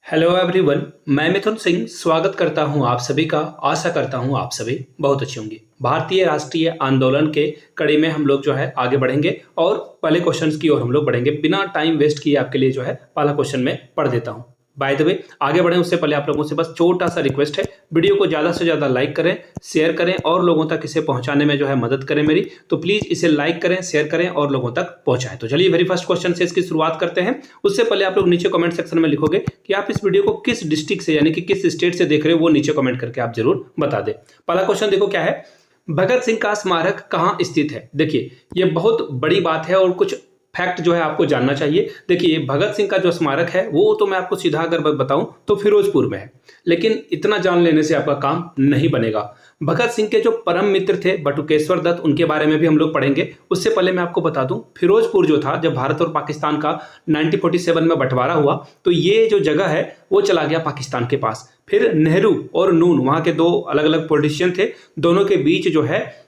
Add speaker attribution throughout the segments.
Speaker 1: Hello everyone. मैं मिथुन सिंह स्वागत करता हूं आप सभी का। आशा करता हूं आप सभी बहुत अच्छे होंगे। भारतीय राष्ट्रीय आंदोलन के कड़ी में हम लोग जो है आगे बढ़ेंगे और पहले क्वेश्चंस की ओर हम लोग बढ़ेंगे। बिना टाइम वेस्ट किए आपके लिए जो है पहला क्वेश्चन में पढ़ देता हूं। बाय द वे, आगे बढ़ें उससे पहले आप लोगों से बस छोटा सा रिक्वेस्ट है, वीडियो को ज़्यादा से ज़्यादा लाइक करें, शेयर करें और लोगों तक इसे पहुंचाने में जो है मदद करें मेरी। तो प्लीज़ इसे लाइक करें, शेयर करें और लोगों तक पहुंचाएं। तो चलिए वेरी फर्स्ट क्वेश्चन से इसकी शुरुआत करते हैं। उससे पहले आप लोग नीचे कमेंट सेक्शन में लिखोगे कि आप इस वीडियो को किस डिस्ट्रिक्ट से यानी कि किस स्टेट से देख रहे हो, वो नीचे कमेंट करके आप जरूर बता दें। पहला क्वेश्चन देखो क्या है, भगत सिंह का स्मारक कहाँ स्थित है। देखिए ये बहुत बड़ी बात है और कुछ फैक्ट जो है आपको जानना चाहिए। देखिए भगत सिंह का जो स्मारक है वो तो मैं आपको सीधा अगर बताऊं तो फिरोजपुर में है, लेकिन इतना जान लेने से आपका काम नहीं बनेगा। भगत सिंह के जो परम मित्र थे बटुकेश्वर दत्त, उनके बारे में भी हम लोग पढ़ेंगे। उससे पहले मैं आपको बता दूं, फिरोजपुर जो था, जब भारत और पाकिस्तान का 1947 में बंटवारा हुआ तो ये जो जगह है वो चला गया पाकिस्तान के पास। फिर नेहरू और नून, वहां के दो अलग अलग पॉलिटिशियन थे, दोनों के बीच जो है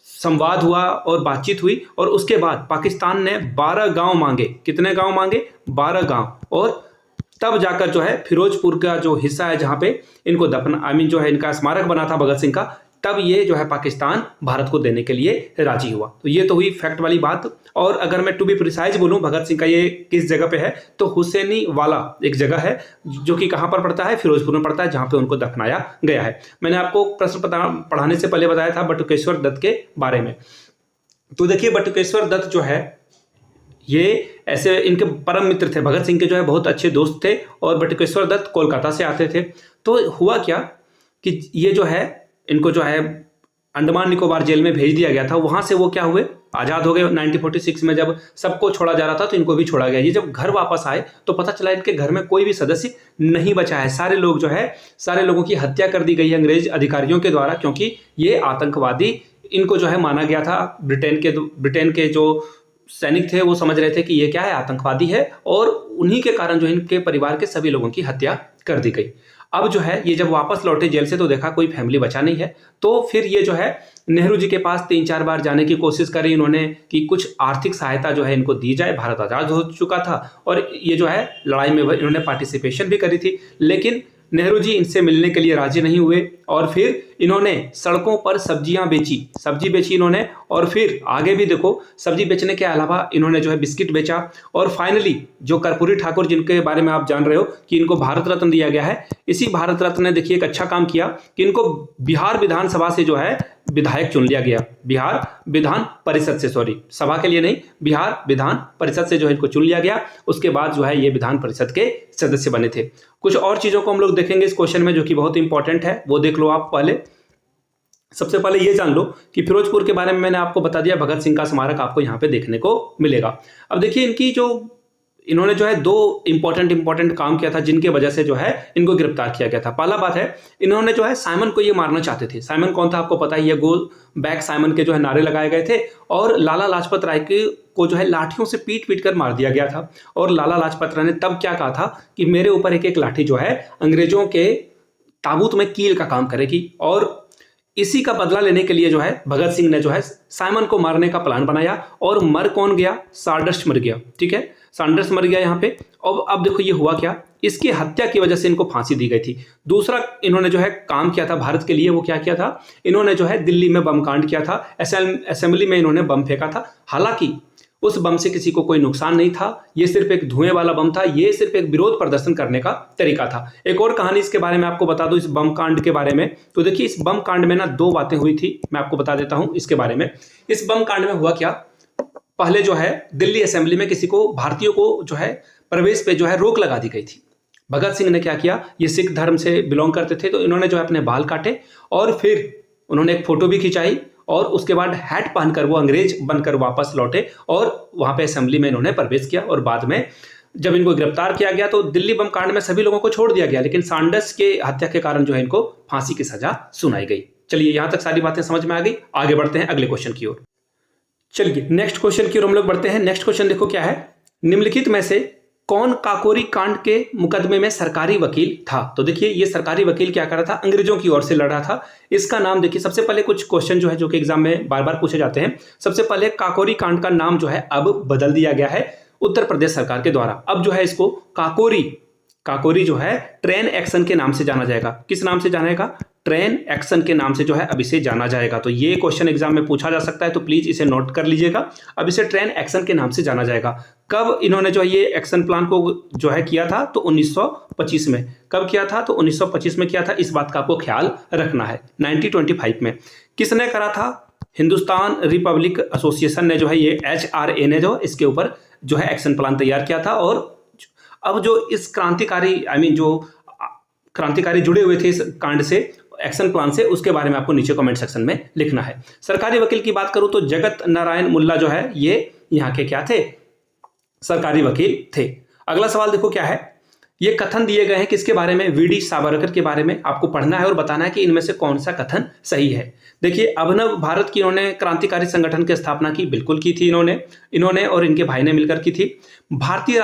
Speaker 1: संवाद हुआ और बातचीत हुई और उसके बाद पाकिस्तान ने 12 गांव मांगे। कितने गांव मांगे? 12 गांव। और तब जाकर जो है फिरोजपुर का जो हिस्सा है जहां पे इनको दफन जो है इनका स्मारक बना था भगत सिंह का, तब ये जो है पाकिस्तान भारत को देने के लिए राजी हुआ। तो ये तो हुई फैक्ट वाली बात। और अगर मैं टू बी प्रिसाइज बोलूं भगत सिंह का ये किस जगह पे है, तो हुसैनी वाला एक जगह है जो कि कहां पर पड़ता है, फिरोजपुर में पड़ता है, जहां पे उनको दफनाया गया है। मैंने आपको प्रश्न पढ़ाने से पहले बताया था बटुकेश्वर दत्त के बारे में। तो देखिए बटुकेश्वर दत्त जो है ये ऐसे इनके परम मित्र थे, भगत सिंह के जो है बहुत अच्छे दोस्त थे। और बटुकेश्वर दत्त कोलकाता से आते थे। तो हुआ क्या कि ये जो है इनको जो है अंडमान निकोबार जेल में भेज दिया गया था। वहां से वो क्या हुए, आज़ाद हो गए। 1946 में जब सबको छोड़ा जा रहा था तो इनको भी छोड़ा गया। ये जब घर वापस आए तो पता चला इनके घर में कोई भी सदस्य नहीं बचा है। सारे लोग जो है, सारे लोगों की हत्या कर दी गई है अंग्रेज अधिकारियों के द्वारा, क्योंकि ये आतंकवादी इनको जो है माना गया था। ब्रिटेन के जो सैनिक थे वो समझ रहे थे कि ये क्या है, आतंकवादी है, और उन्हीं के कारण जो इनके परिवार के सभी लोगों की हत्या कर दी गई। अब जो है ये जब वापस लौटे जेल से तो देखा कोई फैमिली बचा नहीं है। तो फिर ये जो है नेहरू जी के पास 3-4 बार जाने की कोशिश करी इन्होंने कि कुछ आर्थिक सहायता जो है इनको दी जाए। भारत आजाद हो चुका था और ये जो है लड़ाई में इन्होंने पार्टिसिपेशन भी करी थी, लेकिन नेहरू जी इनसे मिलने के लिए राजी नहीं हुए। और फिर इन्होंने सड़कों पर सब्जी बेची इन्होंने। और फिर आगे भी देखो, सब्जी बेचने के अलावा इन्होंने जो है बिस्किट बेचा। और फाइनली जो कर्पूरी ठाकुर, जिनके बारे में आप जान रहे हो कि इनको भारत रत्न दिया गया है, इसी भारत रत्न ने देखिए एक अच्छा काम किया कि इनको बिहार विधानसभा से जो है विधायक चुन लिया गया। बिहार विधान परिषद से, सॉरी सभा के लिए नहीं, बिहार विधान परिषद से जो है इनको चुन लिया गया। उसके बाद जो है ये विधान परिषद के सदस्य बने थे। कुछ और चीजों को हम लोग देखेंगे इस क्वेश्चन में जो कि बहुत इंपॉर्टेंट है, वो देख लो आप। पहले सबसे पहले ये जान लो कि फिरोजपुर के बारे में मैंने आपको बता दिया, भगत सिंह का स्मारक आपको यहाँ पे देखने को मिलेगा। अब देखिए इनकी जो इन्होंने जो है 2 इंपॉर्टेंट काम किया था जिनके वजह से जो है इनको गिरफ्तार किया गया था। पहला बात है, इन्होंने जो है साइमन को ये मारना चाहते थे। साइमन कौन था आपको पता ही है, गोल बैक साइमन के जो है नारे लगाए गए थे। और लाला लाजपत राय को जो है लाठियों से पीट कर मार दिया गया था। और लाला लाजपत राय ने तब क्या कहा था कि मेरे ऊपर एक एक लाठी जो है अंग्रेजों के ताबूत में कील का काम करेगी। और इसी का बदला लेने के लिए जो है भगत सिंह ने जो है साइमन को मारने का प्लान बनाया। और मर कौन गया? सैंडर्स मर गया। ठीक है, सैंडर्स मर गया यहाँ पे। और अब देखो ये हुआ क्या, इसकी हत्या की वजह से इनको फांसी दी गई थी। दूसरा इन्होंने जो है काम किया था भारत के लिए, वो क्या किया था, इन्होंने जो है दिल्ली में बम कांड किया था। असेंबली में इन्होंने बम फेंका था। हालांकि उस बम से किसी को कोई नुकसान नहीं था, ये सिर्फ एक धुएं वाला बम था। ये सिर्फ एक विरोध प्रदर्शन करने का तरीका था। एक और कहानी इसके बारे में आपको बता दूं, इस बम कांड के बारे में। तो देखिए इस बम कांड में ना 2 बातें हुई थी, मैं आपको बता देता हूं इसके बारे में। इस बम कांड में हुआ क्या, पहले जो है दिल्ली असेंबली में किसी को, भारतीयों को जो है प्रवेश पे जो है रोक लगा दी गई थी। भगत सिंह ने क्या किया, ये सिख धर्म से बिलोंग करते थे, तो इन्होंने जो है अपने बाल काटे और फिर उन्होंने एक फोटो भी खिंचाई। और उसके बाद हैट पहनकर वो अंग्रेज बनकर वापस लौटे और वहां पे असेंबली में इन्होंने प्रवेश किया। और बाद में जब इनको गिरफ्तार किया गया तो दिल्ली बम कांड में सभी लोगों को छोड़ दिया गया, लेकिन सैंडर्स के हत्या के कारण जो है इनको फांसी की सजा सुनाई गई। चलिए यहां तक सारी बातें समझ में आ गई। आगे बढ़ते हैं अगले क्वेश्चन की ओर। चलिए नेक्स्ट क्वेश्चन की ओर हम लोग बढ़ते हैं। नेक्स्ट क्वेश्चन देखो क्या है, निम्नलिखित में से कौन काकोरी कांड के मुकदमे में सरकारी वकील था। तो देखिए ये सरकारी वकील क्या कर रहा था, अंग्रेजों की ओर से लड़ रहा था। इसका नाम देखिए, सबसे पहले कुछ क्वेश्चन जो है जो कि एग्जाम में बार बार पूछे जाते हैं। सबसे पहले काकोरी कांड का नाम जो है अब बदल दिया गया है उत्तर प्रदेश सरकार के द्वारा। अब जो है इसको काकोरी काकोरी जो है ट्रेन एक्शन के नाम से जाना जाएगा। किस नाम से जाना जाएगा? ट्रेन एक्शन के नाम से जो है अब इसे जाना जाएगा। तो ये क्वेश्चन एग्जाम में पूछा जा सकता है, तो प्लीज इसे नोट कर लीजिएगा। अब इसे ट्रेन एक्शन के नाम से जाना जाएगा। कब इन्होंने जो है ये एक्शन प्लान को जो है किया था? तो 1925 में। कब किया था? तो 1925 में किया था। इस बात का आपको ख्याल रखना है। 1925 में किसने करा था? हिंदुस्तान रिपब्लिक एसोसिएशन ने जो है ये HRA ने जो इसके ऊपर जो है एक्शन प्लान तैयार किया था। और अब जो इस क्रांतिकारी जो क्रांतिकारी जुड़े हुए थे इस कांड से, एक्शन प्लान से, उसके बारे में आपको नीचे कमेंट सेक्शन में लिखना है। सरकारी वकील की बात करूं तो जगत नारायण मुल्ला जो है ये यहाँ के क्या थे? सरकारी वकील थे। अगला सवाल देखो क्या है। ये कथन दिए गए हैं किसके बारे में? वीडी सावरकर के बारे में। आपको पढ़ना है और बताना है कि इनमें से कौन सा कथन सही है। देखिए, अभिनव भारत की इन्होंने क्रांतिकारी संगठन की स्थापना की, बिल्कुल की थी इन्होंने और इनके भाई ने मिलकर की थी। भारतीय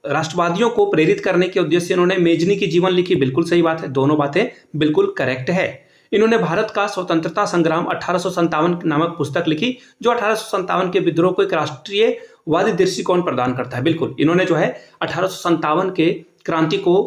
Speaker 1: राष्ट्रवादियों को प्रेरित करने के उद्देश्य से इन्होंने मेजनी की जीवन लिखी, बिल्कुल सही बात है। दोनों बातें बिल्कुल करेक्ट है। इन्होंने भारत का स्वतंत्रता संग्राम 1857 नामक पुस्तक लिखी, जो 1857 के विद्रोह को एक राष्ट्रीयवादी दृष्टिकोण प्रदान करता है। बिल्कुल, इन्होंने जो है 1857 के क्रांति को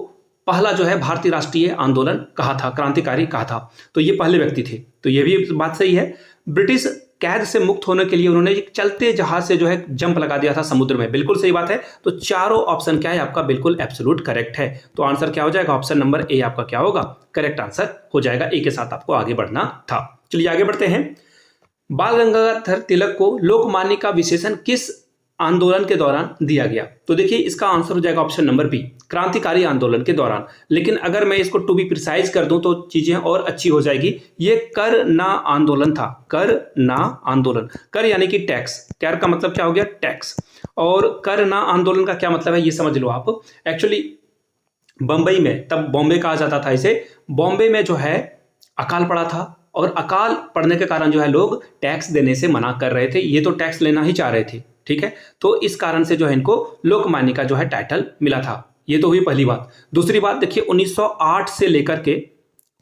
Speaker 1: पहला जो है भारतीय राष्ट्रीय आंदोलन कहा था, क्रांतिकारी कहा था। तो ये पहले व्यक्ति थे, तो ये भी बात सही है। ब्रिटिश कैद से मुक्त होने के लिए उन्होंने एक चलते जहाज से जो है जंप लगा दिया था समुद्र में, बिल्कुल सही बात है। तो चारों ऑप्शन क्या है आपका? बिल्कुल एब्सोल्यूट करेक्ट है। तो आंसर क्या हो जाएगा? ऑप्शन नंबर ए आपका क्या होगा? करेक्ट आंसर हो जाएगा। ए के साथ आपको आगे बढ़ना था। चलिए आगे बढ़ते हैं। बाल गंगाधर तिलक को लोकमान्य का विशेषण किस आंदोलन के दौरान दिया गया? तो देखिए, इसका आंसर हो जाएगा ऑप्शन नंबर बी, क्रांतिकारी आंदोलन के दौरान। लेकिन अगर मैं इसको टू बी प्रिसाइज कर दूं तो चीजें और अच्छी हो जाएगी। ये कर ना आंदोलन था, कर ना आंदोलन। कर यानी कि टैक्स, कर का मतलब क्या हो गया? टैक्स। और कर ना आंदोलन का क्या मतलब है ये समझ लो आप। एक्चुअली बंबई में, तब बॉम्बे कहा जाता था इसे, बॉम्बे में जो है अकाल पड़ा था और अकाल पड़ने के कारण जो है लोग टैक्स देने से मना कर रहे थे। ये तो टैक्स लेना ही चाह रहे थे, ठीक है। तो इस कारण से जो है इनको लोकमान्य का जो है टाइटल मिला था। ये तो हुई पहली बात। दूसरी बात देखिए, 1908 से लेकर के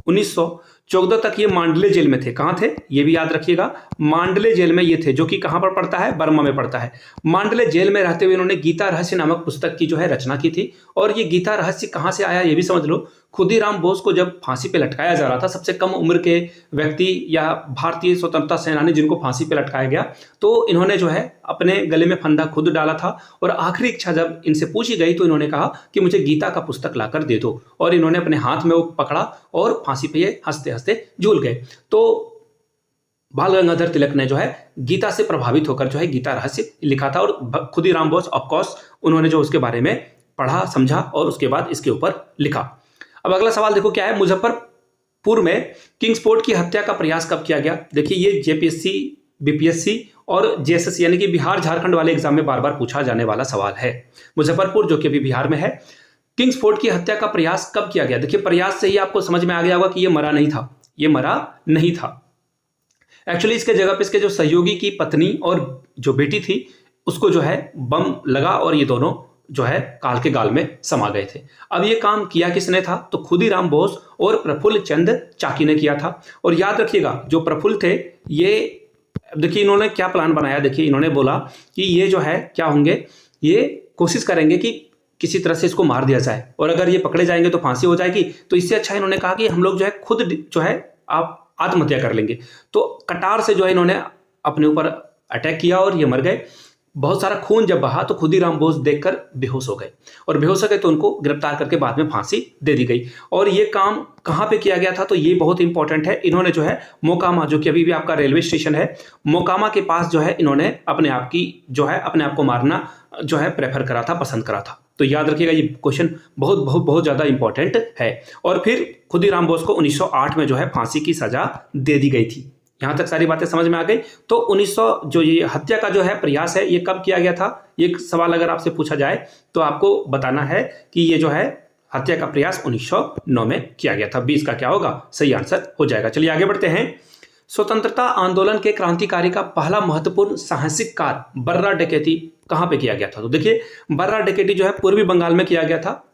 Speaker 1: 1914 तक ये मांडले जेल में थे। कहां थे? ये भी याद रखिएगा, मांडले जेल में ये थे, जो कि कहां पर पड़ता है? बर्मा में पड़ता है। मांडले जेल में रहते हुए इन्होंने गीता रहस्य नामक पुस्तक की जो है रचना की थी। और ये गीता रहस्य कहां से आया ये भी समझ लो। खुदीराम बोस को जब फांसी पे लटकाया जा रहा था, सबसे कम उम्र के व्यक्ति या भारतीय स्वतंत्रता सेनानी जिनको फांसी पे लटकाया गया, तो इन्होंने जो है अपने गले में फंदा खुद डाला था। और आखिरी इच्छा जब इनसे पूछी गई तो इन्होंने कहा कि मुझे गीता का पुस्तक लाकर दे दो। और इन्होंने अपने हाथ में वो पकड़ा और फांसी पे ये हंसते हंसते झूल गए। तो बाल गंगाधर तिलक ने जो है गीता से प्रभावित होकर जो है गीता रहस्य लिखा था। और खुदीराम बोस ऑफकोर्स उन्होंने जो उसके बारे में पढ़ा, समझा और उसके बाद इसके ऊपर लिखा। अब अगला सवाल देखो क्या है। मुजफ्फरपुर में किंग्सफोर्ड की हत्या का प्रयास कब किया गया? देखिए, ये जेपीएससी, बीपीएससी और जेएसएससी यानी कि बिहार झारखंड वाले एग्जाम में बार बार पूछा जाने वाला सवाल है। मुजफ्फरपुर जो कि अभी बिहार में है, किंग्सफोर्ड की हत्या का प्रयास कब किया गया? देखिए, प्रयास से ही आपको समझ में आ गया होगा कि ये मरा नहीं था, ये मरा नहीं था। एक्चुअली इसके जगह पे इसके जो सहयोगी की पत्नी और जो बेटी थी उसको जो है बम लगा और ये दोनों जो है काल के गाल में समा गए थे। अब ये काम किया किसने था? तो खुदीराम बोस और प्रफुल्ल चंद चाकी ने किया था। और याद रखिएगा, जो प्रफुल्ल थे, ये देखिए इन्होंने क्या प्लान बनाया। देखिए, इन्होंने बोला कि ये जो है क्या होंगे, ये कोशिश करेंगे कि किसी तरह से इसको मार दिया जाए, और अगर ये पकड़े जाएंगे तो फांसी हो जाएगी। तो इससे अच्छा इन्होंने कहा कि हम लोग जो है खुद जो है आप आत्महत्या कर लेंगे। तो कटार से जो है इन्होंने अपने ऊपर अटैक किया और ये मर गए। बहुत सारा खून जब बहा तो खुदीराम बोस देखकर बेहोश हो गए, और बेहोश हो गए तो उनको गिरफ्तार करके बाद में फांसी दे दी गई। और ये काम कहाँ पे किया गया था? तो ये बहुत इंपॉर्टेंट है। इन्होंने जो है मोकामा, जो कि अभी भी आपका रेलवे स्टेशन है, मोकामा के पास जो है इन्होंने अपने आप को मारना जो है प्रेफर करा था, पसंद करा था। तो याद रखिएगा, ये क्वेश्चन बहुत बहुत बहुत ज्यादा इंपॉर्टेंट है। और फिर खुदीराम बोस को 1908 में जो है फांसी की सजा दे दी गई थी। यहां तक सारी बातें समझ में आ गई। तो 1900 जो ये हत्या का जो है प्रयास है, ये कब किया गया था? ये सवाल अगर आपसे पूछा जाए तो आपको बताना है कि ये जो है हत्या का प्रयास 1909 में किया गया था। 20 का क्या होगा? सही आंसर हो जाएगा। चलिए आगे बढ़ते हैं। स्वतंत्रता आंदोलन के क्रांतिकारी का पहला महत्वपूर्ण साहसिक कार्य बर्रा डकैती कहां पे किया गया था? तो देखिए, बर्रा डकैती जो है पूर्वी बंगाल में किया गया था।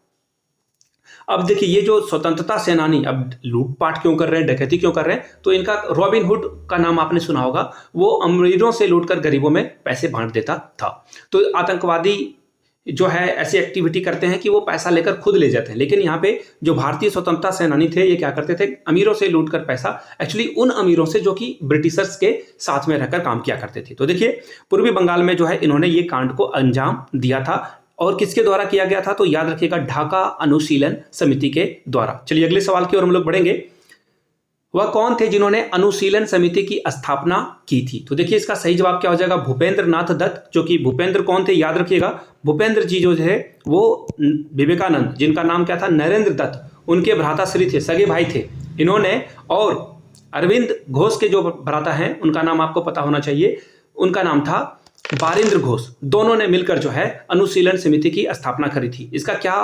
Speaker 1: अब देखिए, ये जो स्वतंत्रता सेनानी अब लूटपाट क्यों कर रहे हैं, डकैती क्यों कर रहे हैं? तो इनका रॉबिन हुड का नाम आपने सुना होगा। वो अमीरों से लूटकर गरीबों में पैसे बांट देता था। तो आतंकवादी जो है ऐसी एक्टिविटी करते हैं कि वो पैसा लेकर खुद ले जाते हैं, लेकिन यहाँ पे जो भारतीय स्वतंत्रता सेनानी थे ये क्या करते थे, अमीरों से लूट कर पैसा, एक्चुअली उन अमीरों से जो कि ब्रिटिशर्स के साथ में रहकर काम किया करते थे। तो देखिए पूर्वी बंगाल में जो है इन्होंने ये कांड को अंजाम दिया था और किसके द्वारा किया गया था, तो याद रखिएगा ढाका अनुशीलन समिति के द्वारा। चलिए अगले सवाल की ओर हम लोग बढ़ेंगे। वह कौन थे जिन्होंने अनुशीलन समिति की स्थापना की थी, तो देखिए इसका सही जवाब क्या हो जाएगा, भूपेंद्र नाथ दत्त। जो कि भूपेंद्र कौन थे, याद रखिएगा भूपेंद्र जी जो है वो विवेकानंद, जिनका नाम क्या था, नरेंद्र दत्त, उनके भ्राताश्री थे, सगे भाई थे इन्होंने। और अरविंद घोष के जो भ्राता हैं उनका नाम आपको पता होना चाहिए, उनका नाम था बारिंद्र घोष। दोनों ने मिलकर जो है अनुशीलन समिति की स्थापना करी थी। इसका क्या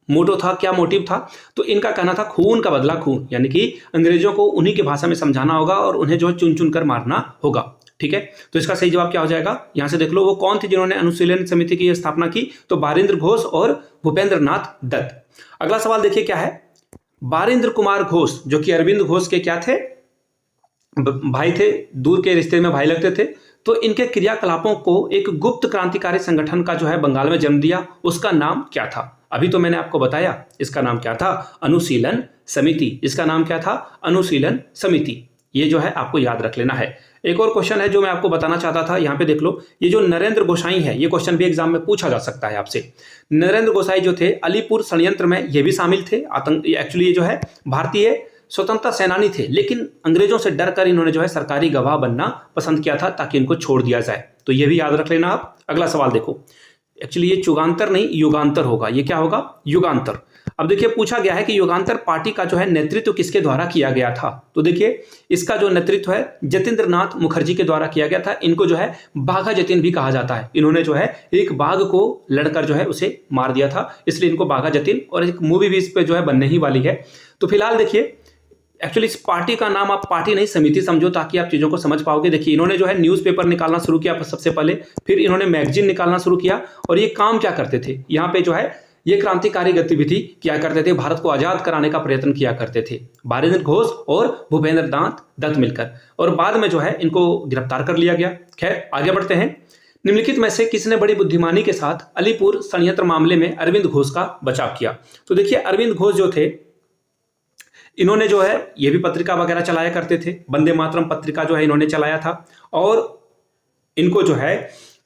Speaker 1: मोटो था, क्या मोटिव था, तो इनका कहना था खून का बदला खून, यानी कि अंग्रेजों को उन्हीं की भाषा में समझाना होगा और उन्हें जो है चुन चुन कर मारना होगा। ठीक है, तो इसका सही जवाब क्या हो जाएगा, यहां से देख लो वो कौन थे जिन्होंने अनुशीलन समिति की स्थापना की, तो बारिंद्र घोष और भूपेंद्र नाथ दत्त। अगला सवाल देखिए क्या है, बारिंद्र कुमार घोष जो कि अरविंद घोष के क्या थे, भाई थे, दूर के रिश्ते में भाई लगते थे। तो इनके क्रियाकलापों को एक गुप्त क्रांतिकारी संगठन का जो है बंगाल में जन्म दिया, उसका नाम क्या था, अभी तो मैंने आपको बताया इसका नाम क्या था, अनुशीलन समिति। इसका नाम क्या था, अनुशीलन समिति। ये जो है आपको याद रख लेना है। एक और क्वेश्चन है जो मैं आपको बताना चाहता था, यहाँ पे देख लो, ये जो नरेंद्र गोसाई है, ये क्वेश्चन भी एग्जाम में पूछा जा सकता है आपसे। नरेंद्र गोसाई जो थे अलीपुर षड्यंत्र में ये भी शामिल थे, आतंक, एक्चुअली ये जो है भारतीय स्वतंत्रता सेनानी थे, लेकिन अंग्रेजों से डर कर इन्होंने जो है सरकारी गवाह बनना पसंद किया था ताकि इनको छोड़ दिया जाए। तो ये भी याद रख लेना आप। अगला सवाल देखो, एक्चुअली ये चुगांतर नहीं युगांतर होगा, ये क्या होगा, युगांतर। अब देखिए पूछा गया है कि युगांतर पार्टी का जो है नेतृत्व किसके द्वारा किया गया था, तो देखिए इसका जो नेतृत्व है जतींद्र नाथ मुखर्जी के द्वारा किया गया था। इनको जो है बाघा जतीन भी कहा जाता है। इन्होंने जो है एक बाघ को लड़कर जो है उसे मार दिया था, इसलिए इनको बाघा जतीन, और एक मूवी भी इस पे जो है बनने ही वाली है। तो फिलहाल देखिए एक्चुअली इस पार्टी का नाम आप पार्टी नहीं समिति समझो ताकि आप चीज़ों को समझ पाओगे। देखिए इन्होंने जो है न्यूज़पेपर निकालना शुरू किया सबसे पहले, फिर इन्होंने मैगजीन निकालना शुरू किया। और ये काम क्या करते थे, यहाँ पे जो है ये क्रांतिकारी गतिविधि किया करते थे, भारत को आज़ाद कराने का प्रयत्न किया करते थे बारिंद्र घोष और भूपेंद्र नाथ दत्त मिलकर। और बाद में जो है इनको गिरफ्तार कर लिया गया। खैर आगे बढ़ते हैं। निम्नलिखित में से किसने बड़ी बुद्धिमानी के साथ अलीपुर षड्यंत्र मामले में अरविंद घोष का बचाव किया, तो देखिए अरविंद घोष जो थे इन्होंने जो है ये भी पत्रिका वगैरह चलाया करते थे, वंदे मातरम पत्रिका जो है इन्होंने चलाया था। और इनको जो है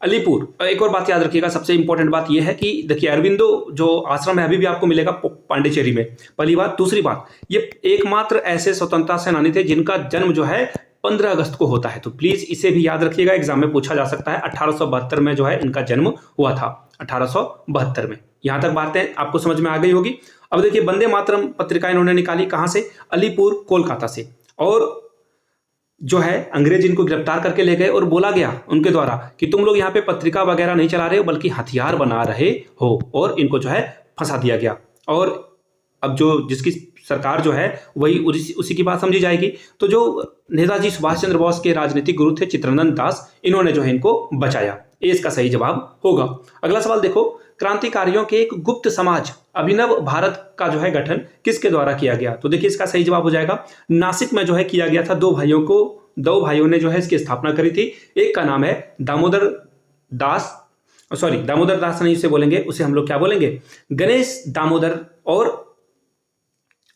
Speaker 1: अलीपुर, एक और बात याद रखिएगा, सबसे इंपॉर्टेंट बात यह है कि देखिए अरविंदो जो आश्रम है अभी भी आपको मिलेगा पांडिचेरी में, पहली बात। दूसरी बात, ये एकमात्र ऐसे स्वतंत्रता सेनानी थे जिनका जन्म जो है 15 अगस्त को होता है, तो प्लीज इसे भी याद रखिएगा, एग्जाम में पूछा जा सकता है। 1872 में जो है इनका जन्म हुआ था, 1872 में। यहां तक बातें आपको समझ में आ गई होगी। अब देखिए वंदे मातरम पत्रिका इन्होंने निकाली कहां से, अलीपुर कोलकाता से। और जो है अंग्रेज इनको गिरफ्तार करके ले गए और बोला गया उनके द्वारा कि तुम लोग यहाँ पे पत्रिका वगैरह नहीं चला रहे हो बल्कि हथियार बना रहे हो, और इनको जो है फंसा दिया गया। और अब जो जिसकी सरकार जो है वही उसी की बात समझी जाएगी। तो जो नेताजी सुभाष चंद्र बोस के राजनीतिक गुरु थे चित्तरंजन दास, इन्होंने जो है इनको बचाया। ये इसका सही जवाब होगा। अगला सवाल देखो, क्रांतिकारियों के एक गुप्त समाज अभिनव भारत का जो है गठन किसके द्वारा किया गया, तो देखिए इसका सही जवाब हो जाएगा नासिक में जो है किया गया था। दो भाइयों ने जो है इसकी स्थापना करी थी। एक का नाम है दामोदर दास नहीं उसे बोलेंगे, उसे हम लोग क्या बोलेंगे, गणेश दामोदर। और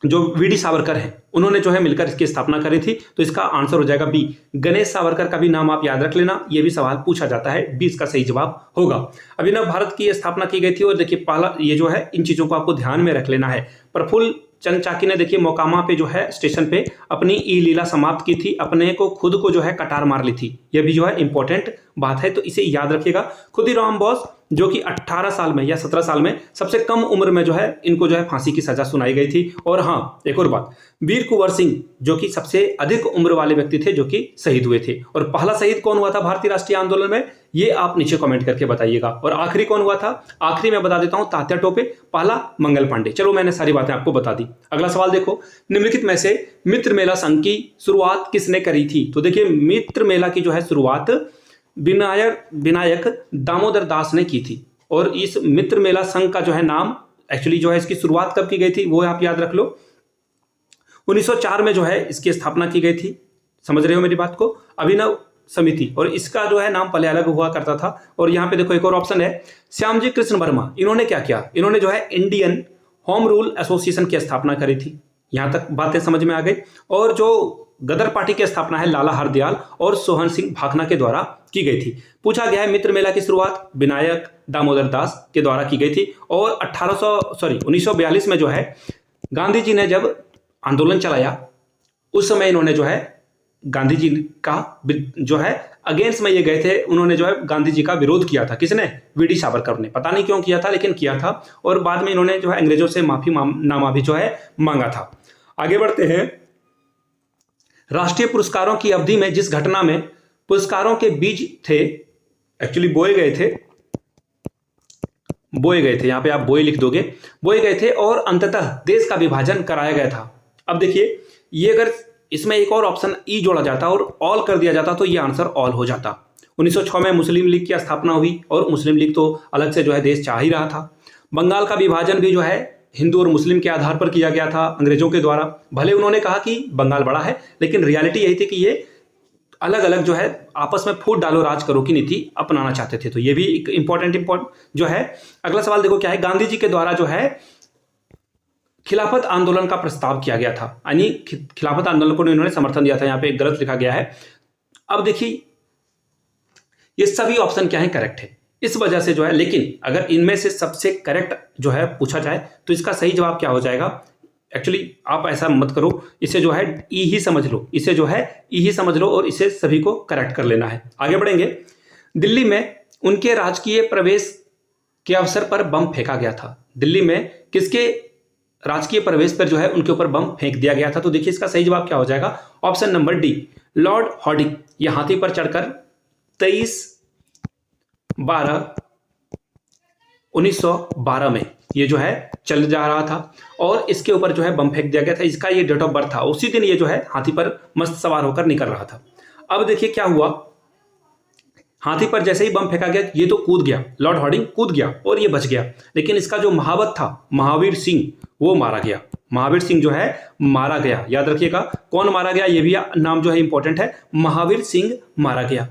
Speaker 1: जो वीडी सावरकर हैं उन्होंने जो है मिलकर इसकी स्थापना करी थी। तो इसका आंसर हो जाएगा बी, गणेश सावरकर का भी नाम आप याद रख लेना, यह भी सवाल पूछा जाता है, बी इसका सही जवाब होगा। अभिनव भारत की स्थापना की गई थी। और देखिए पहला ये जो है इन चीजों को आपको ध्यान में रख लेना है। प्रफुल्ल चंद चाकी ने देखिए मोकामा पे जो है स्टेशन पे अपनी ई लीला समाप्त की थी, अपने को खुद को जो है कटार मार ली थी। यह भी जो है इंपॉर्टेंट बात है, तो इसे याद रखिएगा। खुदीराम बोस जो कि 18 साल में या 17 साल में सबसे कम उम्र में जो है इनको जो है फांसी की सजा सुनाई गई थी। और हाँ एक और बात, वीर कुंवर सिंह जो कि सबसे अधिक उम्र वाले व्यक्ति थे जो कि शहीद हुए थे। और पहला शहीद कौन हुआ था भारतीय राष्ट्रीय आंदोलन में, ये आप नीचे कमेंट करके बताइएगा। और आखिरी कौन हुआ था, आखिरी मैं बता देता हूं, तात्या टोपे, पहला मंगल पांडे। चलो मैंने सारी बातें आपको बता दी। अगला सवाल देखो, निम्नलिखित में से मित्र मेला संघ की शुरुआत किसने करी थी, तो देखिए मित्र मेला की जो है शुरुआत विनायक दामोदर दास ने की थी। और इस मित्र मेला संघ का जो है नाम, एक्चुअली जो है इसकी शुरुआत कब की गई थी वो आप याद रख लो, 1904 में जो है इसकी स्थापना की गई थी। समझ रहे हो मेरी बात को। अभिनव समिति, और इसका जो है नाम पहले अलग हुआ करता था। और यहाँ पे देखो एक और ऑप्शन है श्यामजी कृष्ण वर्मा, इन्होंने क्या किया, इन्होंने जो है इंडियन होम रूल एसोसिएशन की स्थापना करी थी। यहाँ तक बातें समझ में आ गई। और जो गदर पार्टी की स्थापना है लाला हरदयाल और सोहन सिंह भाखना के द्वारा की गई थी। पूछा गया है मित्र मेला की शुरुआत विनायक दामोदर दास के द्वारा की गई थी। और 1942 में जो है गांधी जी ने जब आंदोलन चलाया, उस समय इन्होंने जो है गांधी जी का जो है अगेंस्ट में ये गए थे, उन्होंने जो है गांधी जी का विरोध किया था। किसने? वीडी सावरकर ने। पता नहीं क्यों किया था, लेकिन किया था। और बाद में इन्होंने जो है अंग्रेजों से माफी नामा भी जो है मांगा था। आगे बढ़ते हैं। राष्ट्रीय पुरस्कारों की अवधि में जिस घटना में पुरस्कारों के बीज थे, एक्चुअली बोए गए थे, यहां पे आप बोए लिख दोगे, बोए गए थे और अंततः देश का विभाजन कराया गया था। अब देखिए, ये अगर इसमें एक और ऑप्शन ई जोड़ा जाता और ऑल कर दिया जाता तो ये आंसर ऑल हो जाता। 1906 में मुस्लिम लीग की स्थापना हुई, और मुस्लिम लीग तो अलग से जो है देश चाह ही रहा था। बंगाल का विभाजन भी जो है हिंदू और मुस्लिम के आधार पर किया गया था अंग्रेजों के द्वारा। भले उन्होंने कहा कि बंगाल बड़ा है, लेकिन रियलिटी यही थी कि ये अलग अलग जो है आपस में फूट डालो राज करो की नीति अपनाना चाहते थे। तो ये भी एक इंपॉर्टेंट जो है। अगला सवाल देखो क्या है। गांधी जी के द्वारा जो है खिलाफत आंदोलन का प्रस्ताव किया गया था, यानी खिलाफत आंदोलन को इन्होंने समर्थन दिया था। यहाँ पे गलत लिखा गया है। अब देखिए, ये सभी ऑप्शन क्या है, करेक्ट है। इस वजह से जो है, लेकिन अगर इनमें से सबसे करेक्ट जो है पूछा जाए तो इसका सही जवाब क्या हो जाएगा। एक्चुअली आप ऐसा मत करो, इसे जो है ई ही समझ लो, इसे जो है ई ही समझ लो और इसे सभी को करेक्ट कर लेना है। आगे बढ़ेंगे। दिल्ली में उनके राजकीय प्रवेश के अवसर पर बम फेंका गया था। दिल्ली में किसके राजकीय प्रवेश पर जो है उनके ऊपर बम फेंक दिया गया था। तो देखिए इसका सही जवाब क्या हो जाएगा, option number D, Lord Harding. ये हाथी पर चढ़कर 23/12/1912 में ये जो है चल जा रहा था और इसके ऊपर जो है बम फेंक दिया गया था। इसका ये डेट ऑफ बर्थ था। उसी दिन ये जो है हाथी पर मस्त सवार होकर निकल रहा था। अब देखिए क्या हुआ, हाथी पर जैसे ही बम फेंका गया ये तो कूद गया, लॉर्ड हॉर्डिंग कूद गया और ये बच गया। लेकिन इसका जो महावत था महावीर सिंह, वो मारा गया। महावीर सिंह जो है मारा गया। याद रखिएगा कौन मारा गया, ये भी नाम जो है इंपॉर्टेंट है। महावीर सिंह मारा गया,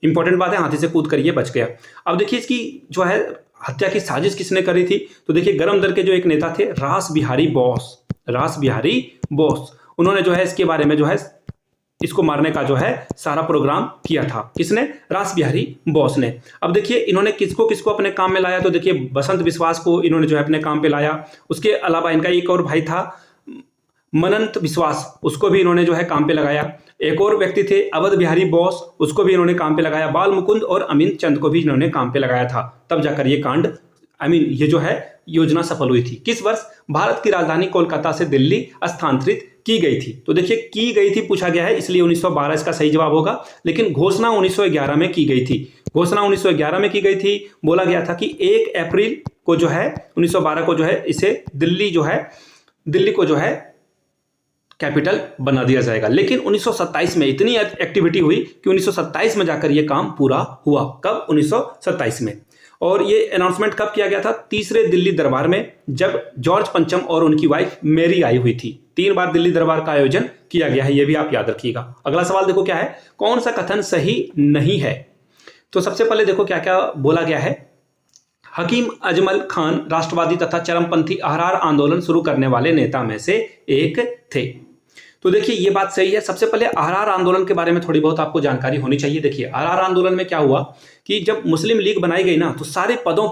Speaker 1: इंपॉर्टेंट बात है। हाथी से कूद कर ये बच गया। अब देखिए इसकी जो है हत्या की साजिश किसने करी थी। तो देखिए गरम दल के जो एक नेता थे रास बिहारी बोस, उन्होंने जो है इसके बारे में जो है इसको मारने का जो है सारा प्रोग्राम किया था। किसने? रास बिहारी बोस ने। अब देखिए इन्होंने किसको किसको अपने काम में लाया। तो देखिए बसंत विश्वास को इन्होंने जो है अपने काम पे लाया। उसके अलावा इनका एक और भाई था मनंत विश्वास, उसको भी इन्होंने जो है काम पे लगाया। एक और व्यक्ति थे अवध बिहारी बोस, उसको भी इन्होंने काम पे लगाया। बाल मुकुंद और अमित चंद को भी इन्होंने काम पे लगाया था। तब जाकर ये कांड ये जो है योजना सफल हुई थी। किस वर्ष भारत की राजधानी कोलकाता से दिल्ली स्थानांतरित की गई थी। तो देखिए की गई थी पूछा गया है, इसलिए 1912 इसका सही जवाब होगा। लेकिन घोषणा 1911 में की गई थी। घोषणा 1911 में की गई थी। बोला गया था कि 1 अप्रैल को जो है 1912 को जो है इसे दिल्ली को जो है कैपिटल बना दिया जाएगा। लेकिन 1927 में इतनी एक्टिविटी हुई कि 1927 में जाकर यह काम पूरा हुआ। कब? 1927 में। और ये अनाउंसमेंट कब किया गया था? तीसरे दिल्ली दरबार में, जब जॉर्ज पंचम और उनकी वाइफ मेरी आई हुई थी। 3 बार दिल्ली दरबार का आयोजन किया गया है, यह भी आप याद रखिएगा। अगला सवाल देखो क्या है, कौन सा कथन सही नहीं है। तो सबसे पहले देखो क्या क्या बोला गया है। हकीम अजमल खान राष्ट्रवादी तथा चरमपंथी अहरार आंदोलन शुरू करने वाले नेता में से एक थे। तो देखिए ये बात सही है। सबसे पहले अहरार आंदोलन के बारे में थोड़ी बहुत आपको जानकारी होनी चाहिए। देखिए अहरार आंदोलन में क्या हुआ कि जब मुस्लिम लीग बनाई गई ना, तो सारे पदों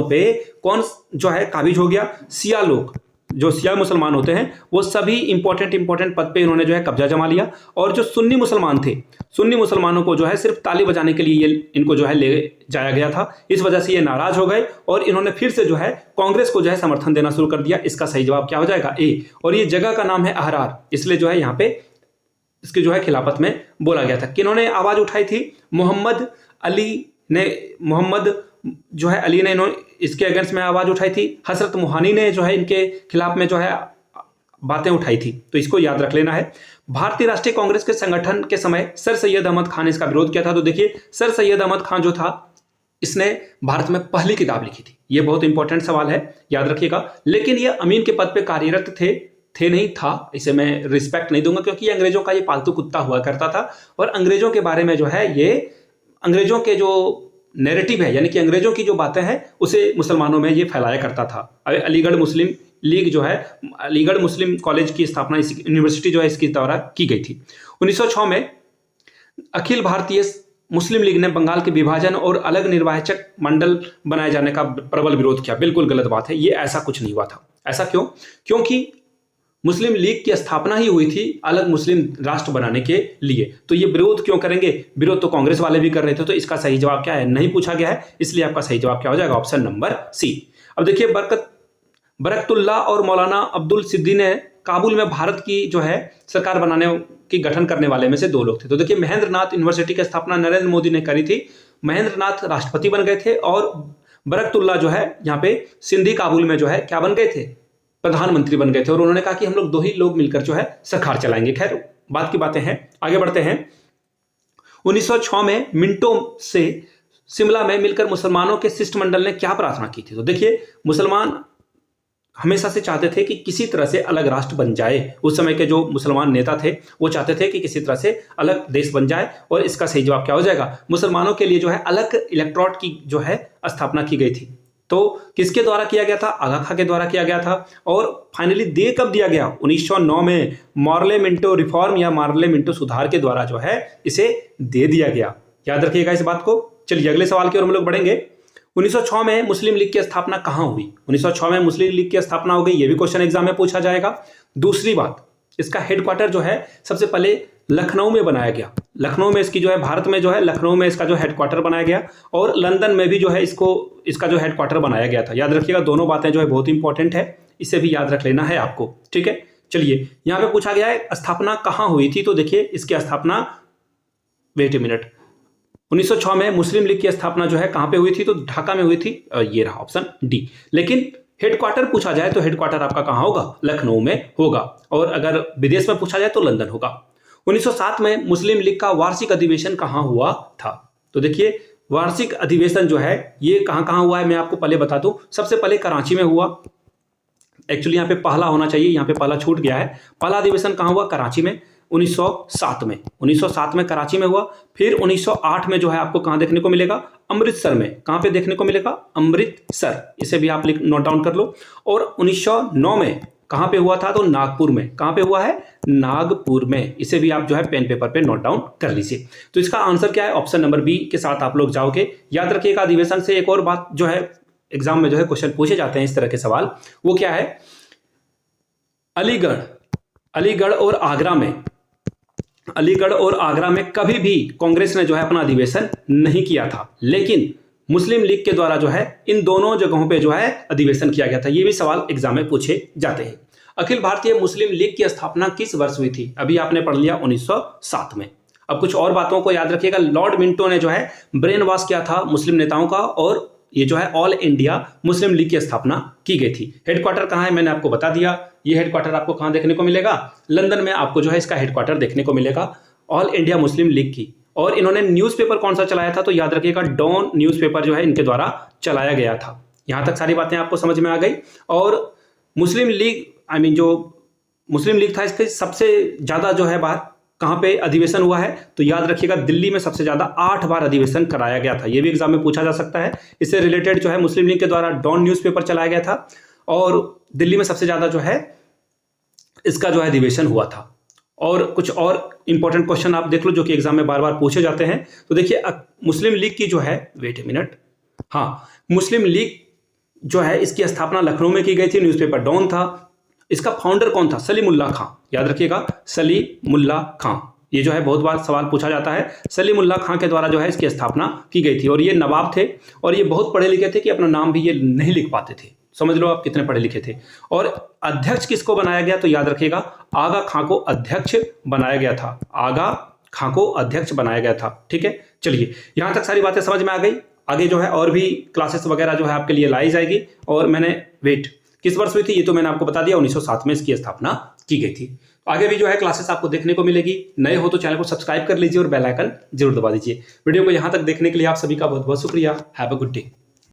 Speaker 1: पे कौन जो है काबिज हो गया? शिया लोग, जो शिया मुसलमान होते हैं, वो सभी इंपॉर्टेंट पद पे इन्होंने जो है कब्जा जमा लिया। और जो सुन्नी मुसलमान थे, सुन्नी मुसलमानों को जो है सिर्फ ताली बजाने के लिए इनको जो है ले जाया गया था। इस वजह से ये नाराज हो गए और इन्होंने फिर से जो है कांग्रेस को जो है समर्थन देना शुरू कर दिया। इसका सही जवाब क्या हो जाएगा? ए। और ये जगह का नाम है अहरार, इसलिए जो है यहाँ पे इसके जो है खिलाफत में बोला गया था। किन्होंने आवाज उठाई थी? मोहम्मद अली ने इन्होंने इसके अगेंस्ट में आवाज उठाई थी। हजरत मोहानी ने जो है इनके खिलाफ में जो है बातें उठाई थी। तो इसको याद रख लेना है। भारतीय राष्ट्रीय कांग्रेस के संगठन के समय सर सैयद अहमद खान ने इसका विरोध किया था। तो देखिए सर सैयद अहमद खान जो था, इसने भारत में पहली किताब लिखी थी। ये बहुत इंपॉर्टेंट सवाल है, याद रखिएगा। लेकिन ये अमीन के पद पे कार्यरत थे थे नहीं था, इसे मैं रिस्पेक्ट नहीं दूंगा क्योंकि ये अंग्रेजों का ये पालतू कुत्ता हुआ करता था और अंग्रेजों के बारे में जो है ये अंग्रेजों के जो नैरेटिव है यानी कि अंग्रेजों की जो बातें हैं उसे मुसलमानों में ये फैलाया करता था। अलीगढ़ मुस्लिम लीग जो है, अलीगढ़ मुस्लिम कॉलेज की स्थापना, इस यूनिवर्सिटी जो है इसके द्वारा की गई थी। 1906 में अखिल भारतीय मुस्लिम लीग ने बंगाल के विभाजन और अलग निर्वाचक मंडल बनाए जाने का प्रबल विरोध किया। बिल्कुल गलत बात है, ये ऐसा कुछ नहीं हुआ था। ऐसा क्यों? क्योंकि मुस्लिम लीग की स्थापना ही हुई थी अलग मुस्लिम राष्ट्र बनाने के लिए, तो ये विरोध क्यों करेंगे? विरोध तो कांग्रेस वाले भी कर रहे थे। तो इसका सही जवाब क्या है? नहीं पूछा गया है, इसलिए आपका सही जवाब क्या हो जाएगा? Option number C. अब देखिए, बरकतुल्लाह और मौलाना अब्दुल सिद्दी ने काबुल में भारत की जो है सरकार बनाने की गठन करने वाले में से दो लोग थे। तो देखिए, महेंद्र नाथ यूनिवर्सिटी की स्थापना नरेंद्र मोदी ने करी थी। महेंद्र नाथ राष्ट्रपति बन गए थे और बरकतुल्लाह जो है यहाँ पे सिंधी काबुल में जो है क्या बन गए थे? प्रधानमंत्री बन गए थे। और उन्होंने कहा कि हम लोग दो ही लोग मिलकर जो है सरकार चलाएंगे। खैर, बात की बातें हैं, आगे बढ़ते हैं। 1906 में मिंटो से शिमला में मिलकर मुसलमानों के शिष्टमंडल ने क्या प्रार्थना की थी? तो देखिए, मुसलमान हमेशा से चाहते थे कि किसी तरह से अलग राष्ट्र बन जाए। उस समय के जो मुसलमान नेता थे वो चाहते थे कि किसी तरह से अलग देश बन जाए, और इसका सही जवाब क्या हो जाएगा? मुसलमानों के लिए जो है अलग इलेक्टोरेट की जो है स्थापना की गई थी। तो किसके द्वारा किया गया था? आगा खां के द्वारा किया गया था। और फाइनली दे कब दिया गया? 1909 में मार्ले मिंटो रिफॉर्म या मार्ले मिंटो सुधार के द्वारा जो है इसे दे दिया गया। याद रखिएगा इस बात को। चलिए अगले सवाल की ओर हम लोग बढ़ेंगे। 1906 में मुस्लिम लीग की स्थापना कहां हुई? 1906 में मुस्लिम लीग की स्थापना हो गई, ये भी क्वेश्चन एग्जाम में पूछा जाएगा। दूसरी बात, इसका हेडक्वार्टर जो है सबसे पहले लखनऊ में बनाया गया। लखनऊ में इसकी जो है, भारत में जो है लखनऊ में इसका जो हेडक्वार्टर बनाया गया, और लंदन में भी जो है इसका जो हेडक्वार्टर बनाया गया था। याद रखिएगा, दोनों बातें जो है बहुत इंपॉर्टेंट है, इसे भी याद रख लेना है आपको। ठीक है, चलिए यहाँ पे पूछा गया है स्थापना कहाँ हुई थी। तो देखिए, इसकी स्थापना, वेट ए मिनट, 1906 में मुस्लिम लीग की स्थापना जो है कहां पे हुई थी? तो ढाका में हुई थी। ये रहा ऑप्शन डी। लेकिन हेडक्वार्टर पूछा जाए तो हेडक्वार्टर आपका कहां होगा? लखनऊ में होगा। और अगर विदेश में पूछा जाए तो लंदन होगा। 1907 में मुस्लिम लीग का वार्षिक अधिवेशन कहां हुआ था? तो देखिए, वार्षिक अधिवेशन जो है ये कहां कहां हुआ है मैं आपको पहले बता दूं। सबसे पहले कराची में हुआ। एक्चुअली यहाँ पे पहला होना चाहिए, यहाँ पे पहला छूट गया है। पहला अधिवेशन कहां हुआ? कराची में, 1907 में। 1907 में कराची में हुआ। फिर 1908 में जो है आपको कहां देखने को मिलेगा? अमृतसर में। कहां पे देखने को मिलेगा? अमृतसर। इसे भी आप नोट डाउन कर लो। और 1909 में कहां पे हुआ था? तो नागपुर में। कहां पे हुआ है? नागपुर में। इसे भी आप जो है पेन पेपर पे नोट डाउन कर लीजिए। तो इसका आंसर क्या है? ऑप्शन नंबर बी के साथ आप लोग जाओगे। याद रखिएगा, अधिवेशन से एक और बात जो है एग्जाम में जो है क्वेश्चन पूछे जाते हैं इस तरह के सवाल, वो क्या है? अलीगढ़ और आगरा में कभी भी कांग्रेस ने जो है अपना अधिवेशन नहीं किया था, लेकिन मुस्लिम लीग के द्वारा जो है इन दोनों जगहों पे जो है अधिवेशन किया गया था। ये भी सवाल एग्जाम में पूछे जाते हैं। अखिल भारतीय मुस्लिम लीग की स्थापना किस वर्ष हुई थी? अभी आपने पढ़ लिया 1907 में। अब कुछ और बातों को याद रखिएगा। लॉर्ड मिंटो ने जो है ब्रेन वॉश किया था मुस्लिम नेताओं का, और ये जो है ऑल इंडिया मुस्लिम लीग की स्थापना की गई थी। हेडक्वार्टर कहाँ है मैंने आपको बता दिया। ये हेडक्वार्टर आपको कहाँ देखने को मिलेगा? लंदन में आपको जो है इसका हेडक्वार्टर देखने को मिलेगा, ऑल इंडिया मुस्लिम लीग की। और इन्होंने न्यूज़पेपर कौन सा चलाया था? तो याद रखिएगा, डॉन न्यूज़पेपर जो है इनके द्वारा चलाया गया था। यहाँ तक सारी बातें आपको समझ में आ गई। और मुस्लिम लीग जो मुस्लिम लीग था, इसके सबसे ज़्यादा जो है बात कहाँ पे अधिवेशन हुआ है? तो याद रखिएगा, दिल्ली में सबसे ज़्यादा 8 बार अधिवेशन कराया गया था। ये भी एग्जाम में पूछा जा सकता है। इससे रिलेटेड जो है मुस्लिम लीग के द्वारा डॉन न्यूज़पेपर चलाया गया था, और दिल्ली में सबसे ज़्यादा जो है इसका जो है अधिवेशन हुआ था। और कुछ और इंपॉर्टेंट क्वेश्चन आप देख लो जो कि एग्जाम में बार बार पूछे जाते हैं। तो देखिए, मुस्लिम लीग की जो है, वेट ए मिनट, हाँ, मुस्लिम लीग जो है इसकी स्थापना लखनऊ में की गई थी। न्यूज़पेपर डॉन था। इसका फाउंडर कौन था? सलीमुल्लाह खां। याद रखिएगा, सलीमुल्लाह खां। ये जो है बहुत बार सवाल पूछा जाता है। सलीमुल्लाह खां के द्वारा जो है इसकी स्थापना की गई थी। और ये नवाब थे, और ये बहुत पढ़े लिखे थे कि अपना नाम भी ये नहीं लिख पाते थे। समझ लो आप कितने पढ़े लिखे थे। और अध्यक्ष किसको बनाया गया? तो याद रखिएगा, आगा खां को अध्यक्ष बनाया गया था। आगा खां को अध्यक्ष बनाया गया था। ठीक है, चलिए यहां तक सारी बातें समझ में आ गई। आगे जो है और भी क्लासेस वगैरह जो है आपके लिए लाई जाएगी। और मैंने किस वर्ष हुई थी ये तो मैंने आपको बता दिया, 1907 में इसकी स्थापना की गई थी। आगे भी जो है क्लासेस आपको देखने को मिलेगी। नए हो तो चैनल को सब्सक्राइब कर लीजिए और बेल आइकन जरूर दबा दीजिए। वीडियो को यहां तक देखने के लिए आप सभी का बहुत बहुत शुक्रिया। Have a good day.